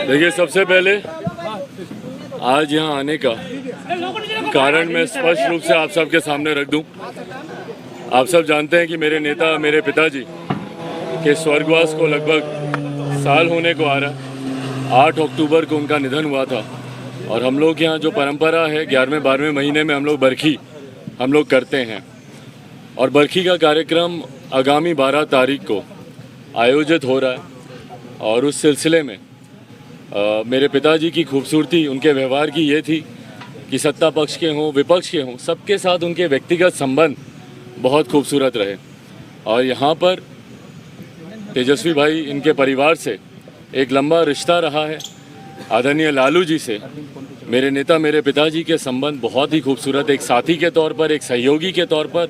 देखिए, सबसे पहले आज यहाँ आने का कारण मैं स्पष्ट रूप से आप सबके सामने रख दूं। आप सब जानते हैं कि मेरे नेता, मेरे पिताजी के स्वर्गवास को लगभग साल होने को आ रहा। 8 अक्टूबर को उनका निधन हुआ था और हम लोग यहाँ जो परंपरा है 11वें-12वें महीने में हम लोग बरखी करते हैं और बरखी का कार्यक्रम आगामी 12 तारीख को आयोजित हो रहा है। और उस सिलसिले में मेरे पिताजी की खूबसूरती उनके व्यवहार की ये थी कि सत्ता पक्ष के हों, विपक्ष के हों, सबके साथ उनके व्यक्तिगत संबंध बहुत खूबसूरत रहे। और यहाँ पर तेजस्वी भाई, इनके परिवार से एक लंबा रिश्ता रहा है। आदरणीय लालू जी से मेरे नेता, मेरे पिताजी के संबंध बहुत ही खूबसूरत, एक साथी के तौर पर, एक सहयोगी के तौर पर,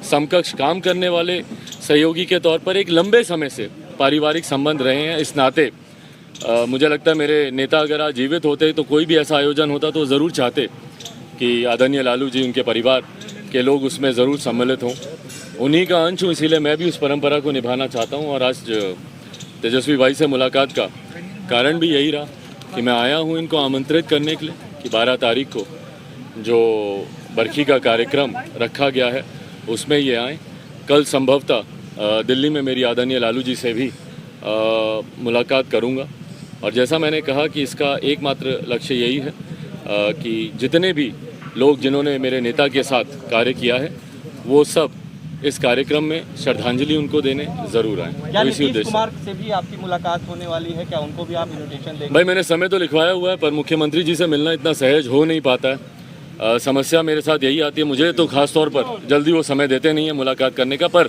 समकक्ष काम करने वाले सहयोगी के तौर पर एक लंबे समय से पारिवारिक संबंध रहे हैं। इस नाते मुझे लगता है मेरे नेता अगर आज जीवित होते तो कोई भी ऐसा आयोजन होता तो ज़रूर चाहते कि आदरणीय लालू जी, उनके परिवार के लोग उसमें ज़रूर सम्मिलित हों। उन्हीं का अंश हूँ, इसीलिए मैं भी उस परंपरा को निभाना चाहता हूँ। और आज तेजस्वी भाई से मुलाकात का कारण भी यही रहा कि मैं आया हूँ इनको आमंत्रित करने के लिए कि 12 तारीख को जो बरखी का कार्यक्रम रखा गया है उसमें ये आएँ। कल संभवतः दिल्ली में मेरी आदरणीय लालू जी से भी मुलाकात करूँगा। और जैसा मैंने कहा कि इसका एकमात्र लक्ष्य यही है कि जितने भी लोग जिन्होंने मेरे नेता के साथ कार्य किया है वो सब इस कार्यक्रम में श्रद्धांजलि उनको देने ज़रूर आए। क्या नीतीश कुमार से भी आपकी मुलाकात होने वाली है? क्या उनको भी आप इन्विटेशन देंगे? भाई, मैंने समय तो लिखवाया हुआ है पर मुख्यमंत्री जी से मिलना इतना सहज हो नहीं पाता है। समस्या मेरे साथ यही आती है, मुझे तो खास तौर पर जल्दी वो समय देते नहीं है मुलाकात करने का, पर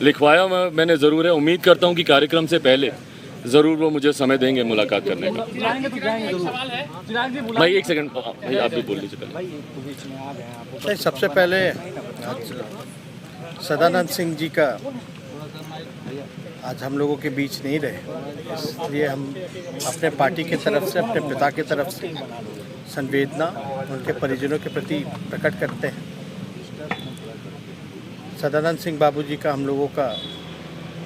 लिखवाया मैंने ज़रूर है। उम्मीद करता हूँ कि कार्यक्रम से पहले ज़रूर वो मुझे समय देंगे मुलाकात करने का। भाई एक सेकंड, भाई आप भी बोल लीजिए पहले। सबसे पहले सदानंद सिंह जी का आज हम लोगों के बीच नहीं रहे, इसलिए हम अपने पार्टी की तरफ से, अपने पिता की तरफ से संवेदना उनके परिजनों के प्रति प्रकट करते हैं। सदानंद सिंह बाबूजी का हम लोगों का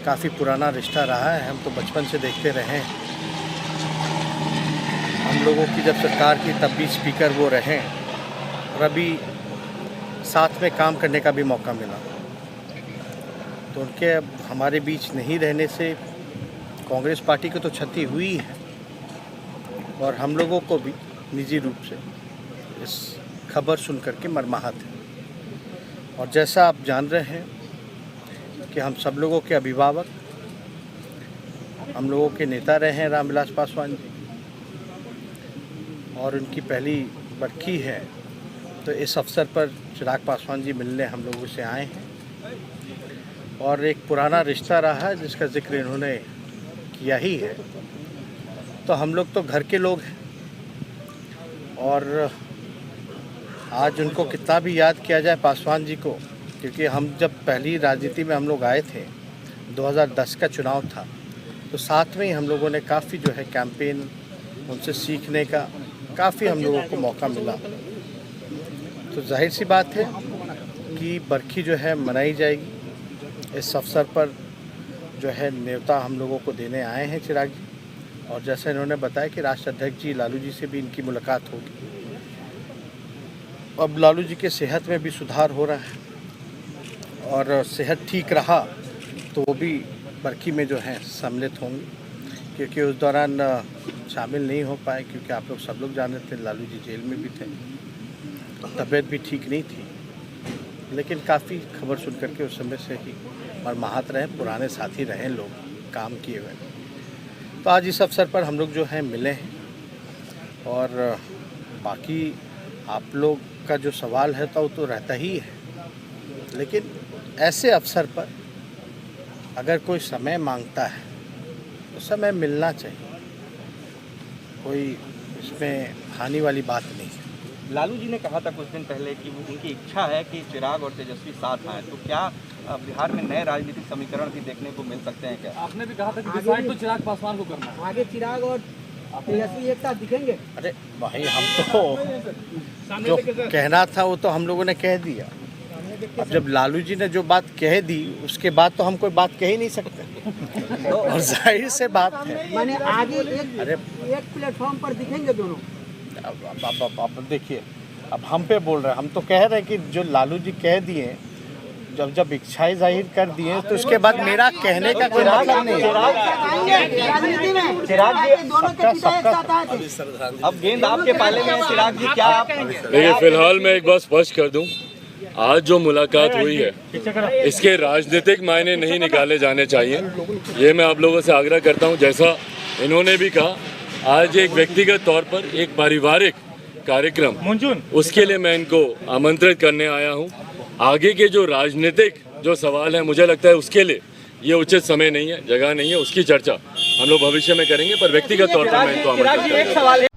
काफ़ी पुराना रिश्ता रहा है, हम तो बचपन से देखते रहे हैं। हम लोगों की जब सरकार की तब भी स्पीकर वो रहे और अभी साथ में काम करने का भी मौका मिला, तो उनके अब हमारे बीच नहीं रहने से कांग्रेस पार्टी को तो क्षति हुई है और हम लोगों को भी निजी रूप से इस खबर सुन करके मर्माहत है। और जैसा आप जान रहे हैं कि हम सब लोगों के अभिभावक, हम लोगों के नेता रहे हैं रामविलास पासवान जी, और उनकी पहली बरखी है, तो इस अवसर पर चिराग पासवान जी मिलने हम लोगों से आए हैं। और एक पुराना रिश्ता रहा है जिसका जिक्र इन्होंने किया ही है, तो हम लोग तो घर के लोग हैं और आज उनको कितना भी याद किया जाए पासवान जी को, क्योंकि हम जब पहली राजनीति में हम लोग आए थे, 2010 का चुनाव था, तो साथ में ही हम लोगों ने काफ़ी जो है कैंपेन उनसे सीखने का काफ़ी हम लोगों को मौका मिला। तो जाहिर सी बात है कि बरखी जो है मनाई जाएगी। इस अवसर पर जो है न्योता हम लोगों को देने आए हैं चिराग जी, और जैसे इन्होंने बताया कि राष्ट्रीय अध्यक्ष जी लालू जी से भी इनकी मुलाकात होगी। अब लालू जी के सेहत में भी सुधार हो रहा है और सेहत ठीक रहा तो वो भी बरखी में जो है सम्मिलित होंगे, क्योंकि उस दौरान शामिल नहीं हो पाए क्योंकि आप लोग सब लोग जान रहे थे लालू जी जेल में भी थे, तबीयत भी ठीक नहीं थी, लेकिन काफ़ी खबर सुन करके उस समय से ही मर्माहत रहे, पुराने साथी रहे लोग काम किए हुए। तो आज इस अवसर पर हम लोग जो हैं मिले हैं। और बाकी आप लोग का जो सवाल है तो वो तो रहता ही है, लेकिन ऐसे अवसर पर अगर कोई समय मांगता है तो समय मिलना चाहिए, कोई इसमें हानि वाली बात नहीं है। लालू जी ने कहा था कुछ दिन पहले कि उनकी इच्छा है कि चिराग और तेजस्वी साथ आए, तो क्या बिहार में नए राजनीतिक समीकरण भी देखने को मिल सकते हैं? क्या आपने भी कहा था कि डिसाइड तो चिराग पासवान को करना है, आगे चिराग और तेजस्वी एक साथ दिखेंगे? अरे भाई हम तो जो कहना था वो तो हम लोगों ने कह दिया। अब जब लालू जी ने जो बात कह दी उसके बाद तो हम कोई बात कह ही नहीं सकते और जाहिर से बात है। माने आगे अरे एक प्लेटफॉर्म पर दिखेंगे दोनों। अब देखिए, अब हम पे बोल रहे हैं, हम तो कह रहे हैं कि जो लालू जी कह दिए, जब इच्छाएं जाहिर कर दिए तो उसके बाद मेरा कहने का कोई मतलब नहीं है। राजनीति में चिराग जी, दोनों के पिता एक साथ आए थे। अब गेंद आपके पाले में है चिराग जी, क्या आप देखिए, फिलहाल मैं एक बात स्पष्ट कर दूं, आज जो मुलाकात हुई है इसके राजनीतिक मायने नहीं निकाले जाने चाहिए। ये मैं आप लोगों से आग्रह करता हूं। जैसा इन्होंने भी कहा, आज एक व्यक्तिगत तौर पर एक पारिवारिक कार्यक्रम, उसके लिए मैं इनको आमंत्रित करने आया हूं। आगे के जो राजनीतिक जो सवाल है, मुझे लगता है उसके लिए ये उचित समय नहीं है, जगह नहीं है, उसकी चर्चा हम लोग भविष्य में करेंगे, पर व्यक्तिगत तौर पर मैं इनको आमंत्रित करूंगा। एक सवाल है